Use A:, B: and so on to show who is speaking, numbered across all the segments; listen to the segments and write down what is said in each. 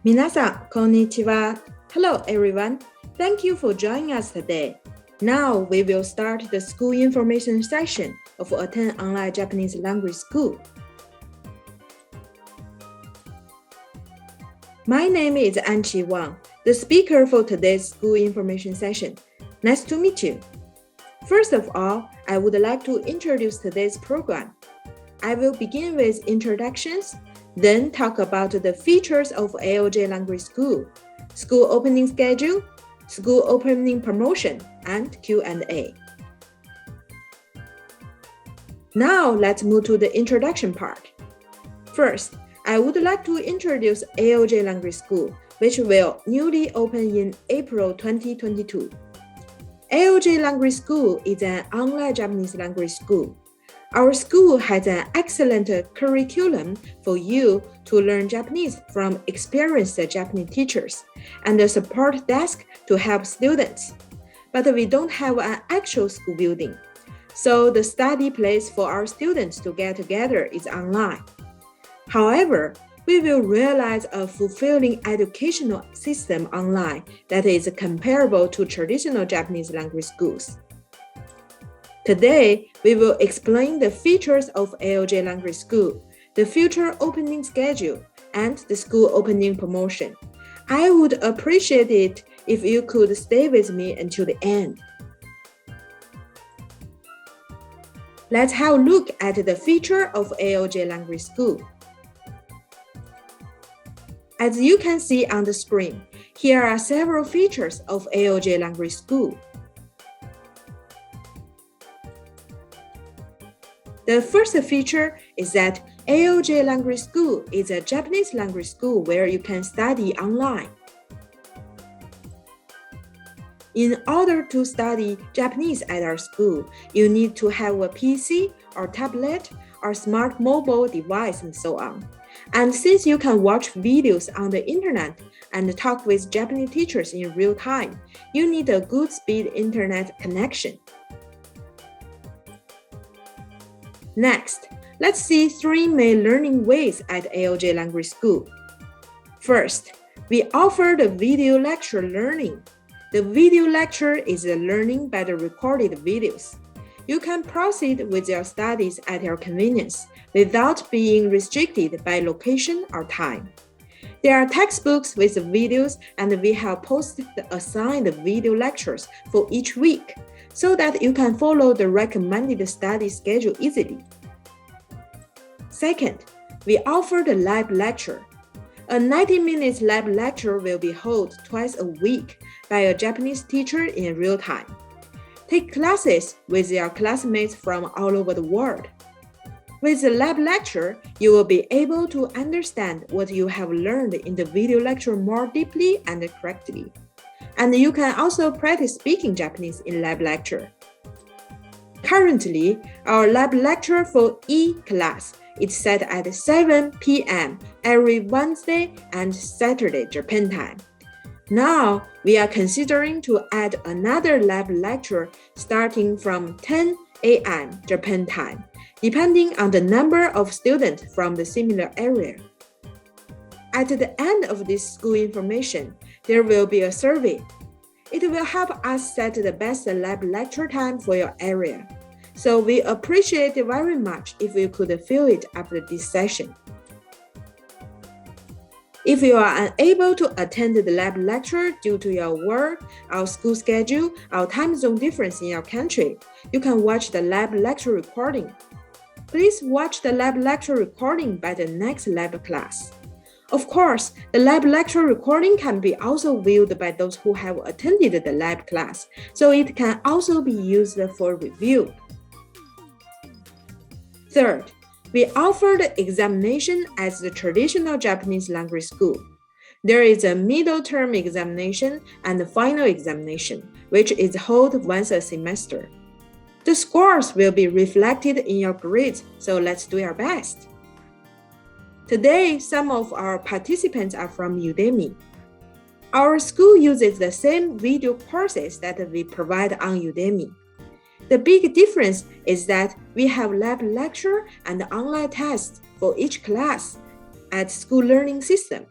A: 皆さん、こんにちは。Hello, everyone. Thank you for joining us today. Now we will start the school information section of Attain Online Japanese Language School. My name is Anqi Wang, the speaker for today's school information session. Nice to meet you. First of all, I would like to introduce today's program. I will begin with introductions, then talk about the features of AOJ Language School, school opening schedule, school opening promotion, and Q&A. Now let's move to the introduction part. First, I would like to introduce AOJ Language School, which will newly open in April 2022. AOJ Language School is an online Japanese language school. Our school has an excellent curriculum for you to learn Japanese from experienced Japanese teachers and a support desk to help students. But we don't have an actual school building, so the study place for our students to get together is online. However, we will realize a fulfilling educational system online that is comparable to traditional Japanese language schools. Today, we will explain the features of AOJ Language School, the future opening schedule, and the school opening promotion. I would appreciate it if you could stay with me until the end. Let's have a look at the feature of AOJ Language School. As you can see on the screen, here are several features of AOJ Language School. The first feature is that AOJ Language School is a Japanese language school where you can study online. In order to study Japanese at our school, you need to have a PC or tablet or smart mobile device and so on. And since you can watch videos on the internet and talk with Japanese teachers in real time, you need a good speed internet connection. Next, let's see three main learning ways at AOJ Language School. First, we offer the video lecture learning. The video lecture is a learning by the recorded videos. You can proceed with your studies at your convenience without being restricted by location or time. There are textbooks with videos, and we have posted assigned video lectures for each week so that you can follow the recommended study schedule easily. Second, we offer the live lecture. A 90-minute live lecture will be held twice a week by a Japanese teacher in real time. Take classes with your classmates from all over the world. With the live lecture, you will be able to understand what you have learned in the video lecture more deeply and correctly. And you can also practice speaking Japanese in live lecture. Currently, our live lecture for E class is set at 7 p.m. every Wednesday and Saturday Japan time. Now, we are considering to add another live lecture starting from 10 a.m. Japan time, depending on the number of students from the similar area. At the end of this school information, there will be a survey. It will help us set the best live lecture time for your area. So we appreciate it very much if you could fill it after this session. If you are unable to attend the lab lecture due to your work, our school schedule, or time zone difference in your country, you can watch the lab lecture recording. Please watch the lab lecture recording by the next lab class. Of course, the lab lecture recording can be also viewed by those who have attended the lab class, so it can also be used for review. Third, we offer the examination as the traditional Japanese language school. There is a middle term examination and a final examination, which is held once a semester. The scores will be reflected in your grades, so let's do our best. Today, some of our participants are from Udemy. Our school uses the same video courses that we provide on Udemy. The big difference is that we have lab lecture and online tests for each class at school learning system.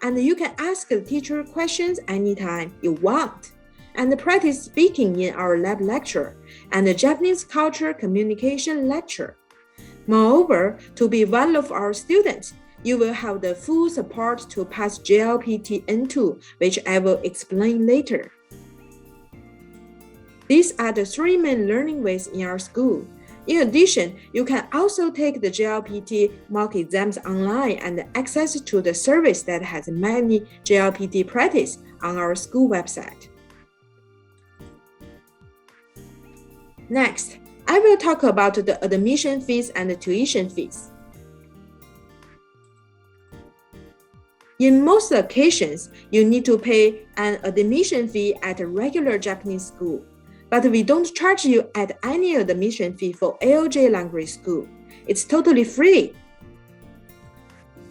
A: and you can ask the teacher questions anytime you want, and practice speaking in our lab lecture and the Japanese culture communication lecture. Moreover, to be one of our students, you will have the full support to pass JLPT N2, which I will explain later. These are the three main learning ways in our school. In addition, you can also take the JLPT mock exams online and access to the service that has many JLPT practice on our school website. Next, I will talk about the admission fees and the tuition fees. In most occasions, you need to pay an admission fee at a regular Japanese school, but we don't charge you at any admission fee for AOJ language school. It's totally free.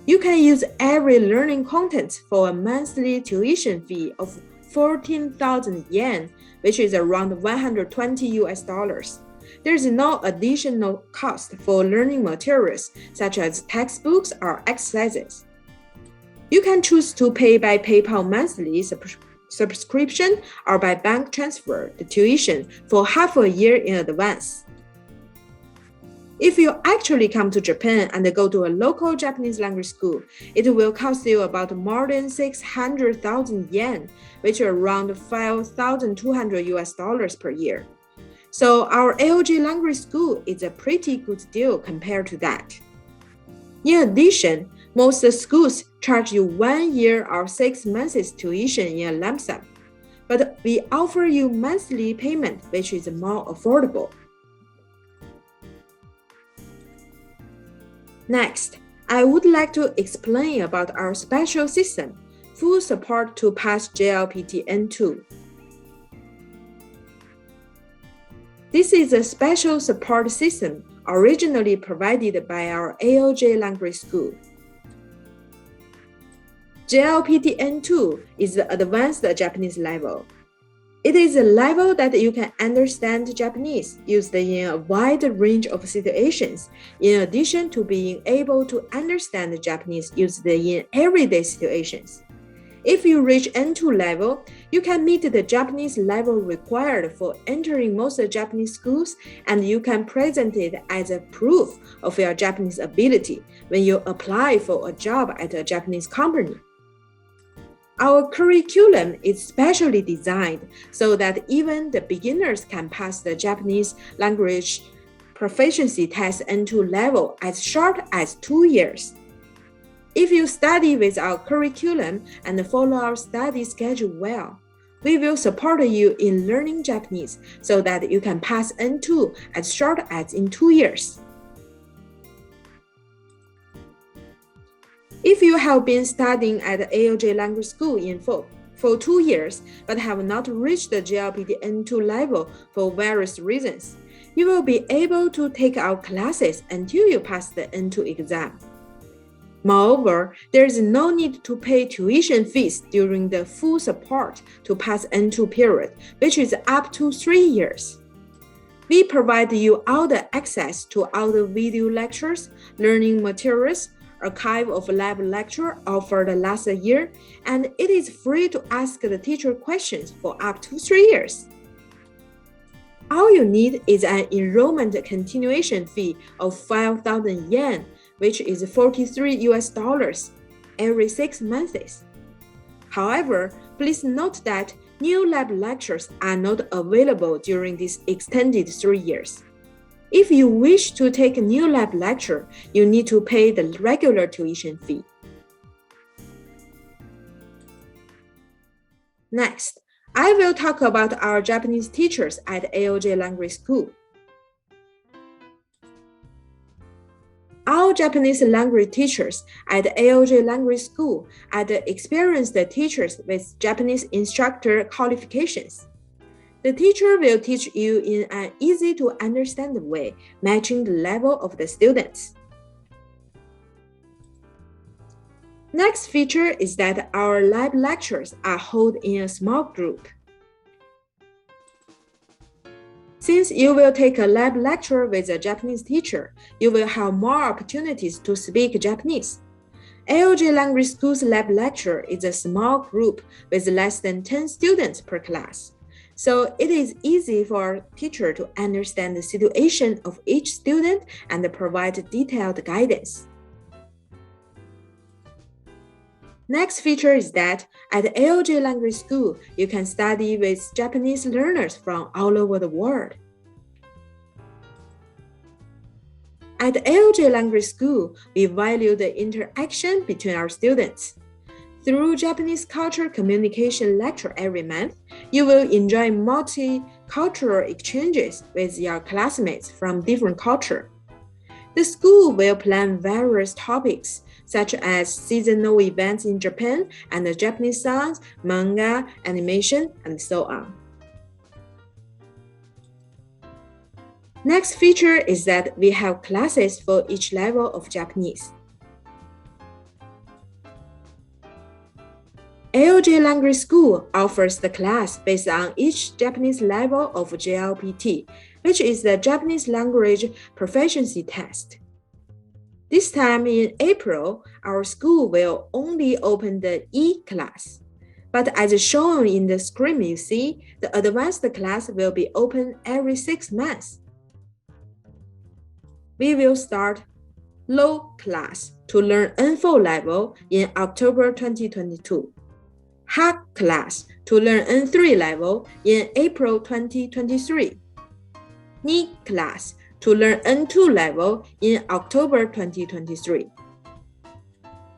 A: You can use every learning content for a monthly tuition fee of 14,000 yen, which is around $120. There is no additional cost for learning materials such as textbooks or exercises. You can choose to pay by PayPal monthly subscription or by bank transfer the tuition for half a year in advance. If you actually come to Japan and go to a local Japanese language school, it will cost you about more than 600,000 yen, which is around $5,200 per year. So our AOJ language school is a pretty good deal compared to that. In addition, most schools charge you 1 year or 6 months tuition in a lump sum, but we offer you monthly payment, which is more affordable. Next, I would like to explain about our special system, full support to pass JLPT N2. This is a special support system originally provided by our AOJ language school. JLPT N2 is the advanced Japanese level. It is a level that you can understand Japanese used in a wide range of situations, in addition to being able to understand Japanese used in everyday situations. If you reach N2 level, you can meet the Japanese level required for entering most Japanese schools, and you can present it as a proof of your Japanese ability when you apply for a job at a Japanese company. Our curriculum is specially designed so that even the beginners can pass the Japanese language proficiency test N2 level as short as 2 years. If you study with our curriculum and follow our study schedule well, we will support you in learning Japanese so that you can pass N2 as short as in 2 years. If you have been studying at AOJ language school for 2 years but have not reached the JLPT N2 level for various reasons, you will be able to take our classes until you pass the N2 exam. Moreover, there is no need to pay tuition fees during the full support to pass N2 period, which is up to 3 years. We provide you all the access to all the video lectures, learning materials, archive of lab lecture offered last year, and it is free to ask the teacher questions for up to 3 years. All you need is an enrollment continuation fee of 5,000 yen, which is $43 every 6 months. However, please note that new lab lectures are not available during this extended 3 years. If you wish to take a new lab lecture, you need to pay the regular tuition fee. Next, I will talk about our Japanese teachers at AOJ language school. All Japanese language teachers at AOJ language school are the experienced teachers with Japanese instructor qualifications. The teacher will teach you in an easy-to-understand way, matching the level of the students. Next feature is that our lab lectures are held in a small group. Since you will take a lab lecture with a Japanese teacher, you will have more opportunities to speak Japanese. AOJ Language School's lab lecture is a small group with less than 10 students per class. So it is easy for our teacher to understand the situation of each student and provide detailed guidance. Next feature is that at AOJ Language School, you can study with Japanese learners from all over the world. At AOJ Language School, we value the interaction between our students. Through Japanese culture communication lecture every month, you will enjoy multicultural exchanges with your classmates from different cultures. The school will plan various topics, such as seasonal events in Japan and Japanese songs, manga, animation, and so on. Next feature is that we have classes for each level of Japanese. AOJ Language School offers the class based on each Japanese level of JLPT, which is the Japanese Language Proficiency Test. This time in April, our school will only open the E class. But as shown in the screen you see, the advanced class will be open every 6 months. We will start low class to learn N4 level in October 2022. High class to learn N3 level in April 2023. Ni class to learn N2 level in October 2023.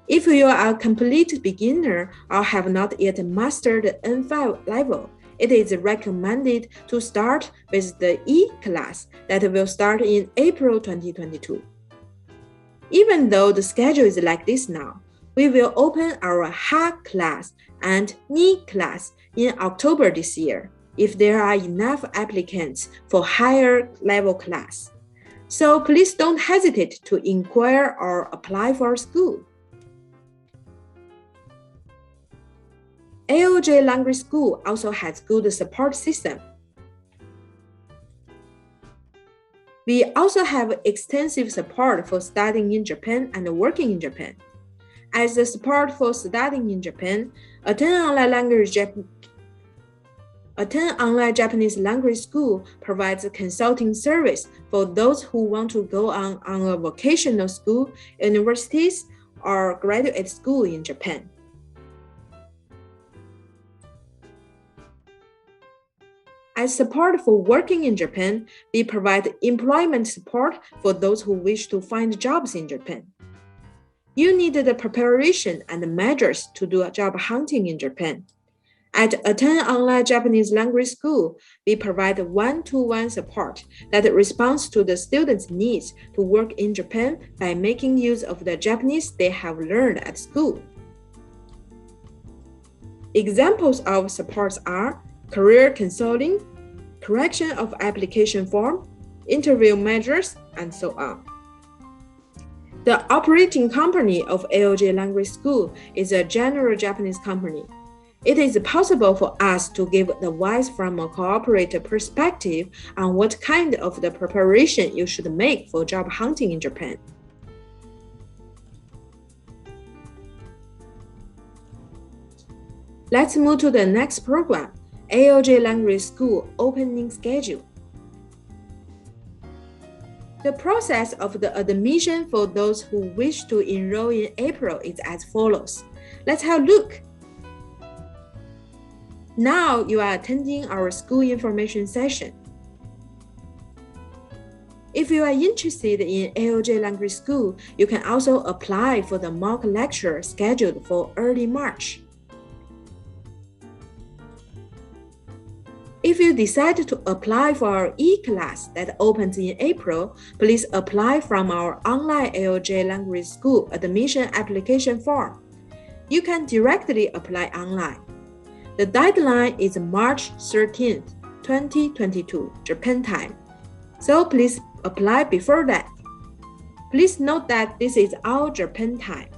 A: If you are a complete beginner or have not yet mastered the N5 level, it is recommended to start with the E class that will start in April 2022. Even though the schedule is like this now, we will open our High class and Ni class in October this year if there are enough applicants for higher level class. So please don't hesitate to inquire or apply for school. AOJ Language School also has good support system. We also have extensive support for studying in Japan and working in Japan. As the support for studying in Japan, Attain Online Japanese Language School provides a consulting service for those who want to go on a vocational school, universities, or graduate school in Japan. As support for working in Japan, we provide employment support for those who wish to find jobs in Japan. You need the preparation and measures to do job hunting in Japan. At Attain Online Japanese Language School, we provide one-to-one support that responds to the students' needs to work in Japan by making use of the Japanese they have learned at school. Examples of supports are career consulting, correction of application form, interview measures, and so on. The operating company of AOJ Language School is a general Japanese company. It is possible for us to give advice from a cooperator perspective on what kind of the preparation you should make for job hunting in Japan. Let's move to the next program, AOJ Language School opening schedule. The process of the admission for those who wish to enroll in April is as follows. Let's have a look. Now you are attending our school information session. If you are interested in AOJ Language School, you can also apply for the mock lecture scheduled for early March. If you decide to apply for our E-class that opens in April, please apply from our online AOJ Language School admission application form. You can directly apply online. The deadline is March 13th, 2022, Japan time. So please apply before that. Please note that this is all Japan time.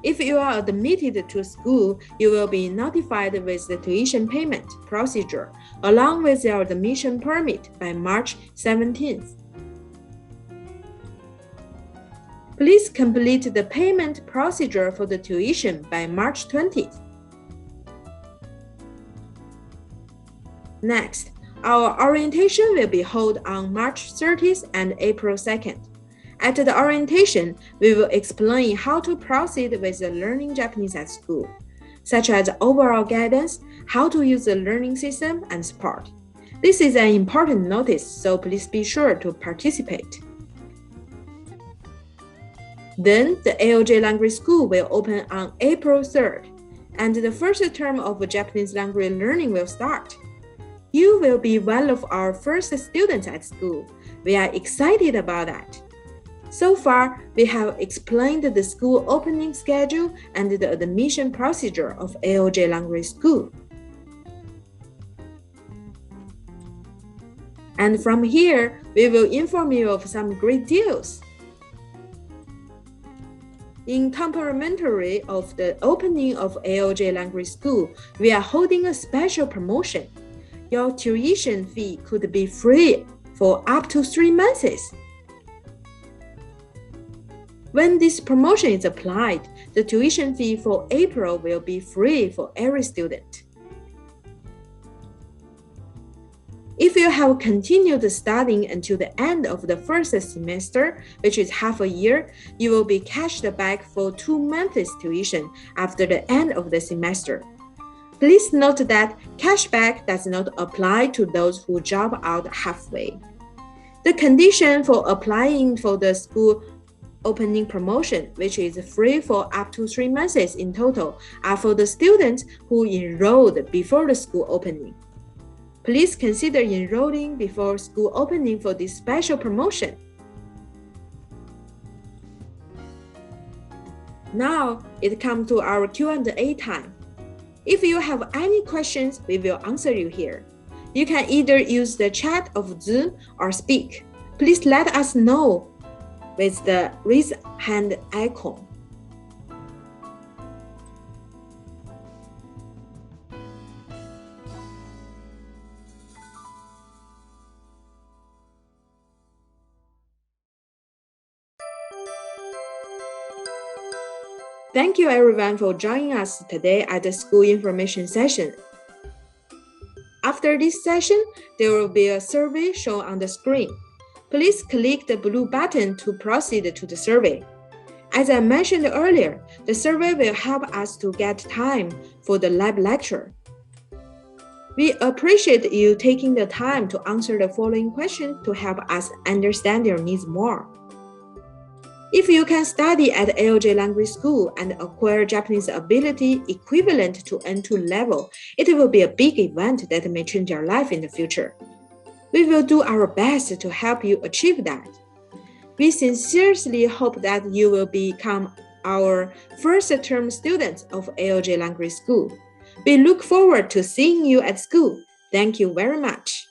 A: If you are admitted to school, you will be notified with the tuition payment procedure along with your admission permit by March 17th. Please complete the payment procedure for the tuition by March 20th. Next, our orientation will be held on March 30th and April 2nd. At the orientation, we will explain how to proceed with the learning Japanese at school, such as overall guidance, how to use the learning system, and support. This is an important notice, so please be sure to participate. Then, the AOJ Language School will open on April 3rd, and the first term of Japanese language learning will start. You will be one of our first students at school. We are excited about that. So far, we have explained the school opening schedule and the admission procedure of AOJ Language School. And from here, we will inform you of some great deals. In complimentary of the opening of AOJ Language School, we are holding a special promotion. Your tuition fee could be free for up to 3 months. When this promotion is applied, the tuition fee for April will be free for every student. If you have continued studying until the end of the first semester, which is half a year, you will be cashed back for 2 months tuition after the end of the semester. Please note that cashback does not apply to those who drop out halfway. The condition for applying for the school opening promotion, which is free for up to 3 months in total, are for the students who enrolled before the school opening. Please consider enrolling before school opening for this special promotion. Now, it comes to our Q&A time. If you have any questions, we will answer you here. You can either use the chat of Zoom or speak. Please let us know with the raise hand icon. Thank you everyone for joining us today at the school information session. After this session, there will be a survey shown on the screen. Please click the blue button to proceed to the survey. As I mentioned earlier, the survey will help us to get time for the live lecture. We appreciate you taking the time to answer the following questions to help us understand your needs more. If you can study at AOJ Language School and acquire Japanese ability equivalent to N2 level, it will be a big event that may change your life in the future. We will do our best to help you achieve that. We sincerely hope that you will become our first-term students of AOJ Language School. We look forward to seeing you at school. Thank you very much.